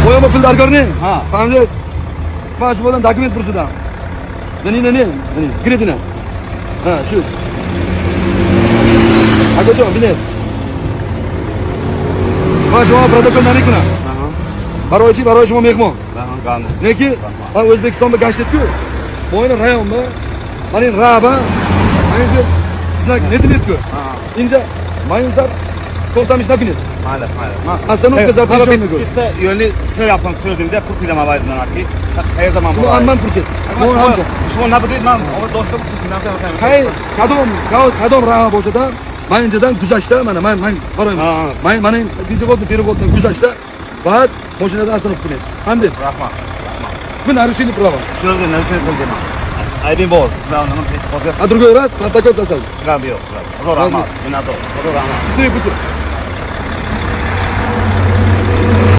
Boyama puldarkorni. Ha. Hamda mana shu bilan dokument bursidan. Ne. Kredini. Ha, shu. Akajon, bilet. Mana shu protokoldan ikuna. Baroy shuma mehmon. G'amni. Neki O'zbekistonda gasht etku. Mo'yna rayonda. Mana Raba. Mana znak netku. Inja Mayıntar to'xtamish dokument. Mayli. Остановка запрещенный город. Bitta yo'lni so'rayapman, so'radimda pul to'lama vazirdan arki. Qayerda men Bu amman purset. Bu hamcha. Shu nima deydi? Men ona do'stim puldan so'rayman. Hay, kadom raha bo'lsa-da, Mayinjadan kuzashda mana men qarayman. Mana переводdan kuzashda faqat mashinadan asanib keladi. Hamda Rahmat. bu нарушение права. Ko'rdim, narsa qildim. Aybim bor. Men uni hech qolgan. А другой раз протокол составить. Yo'q. Rahmat. Minnatdor. Rahmat. Счастливый путь.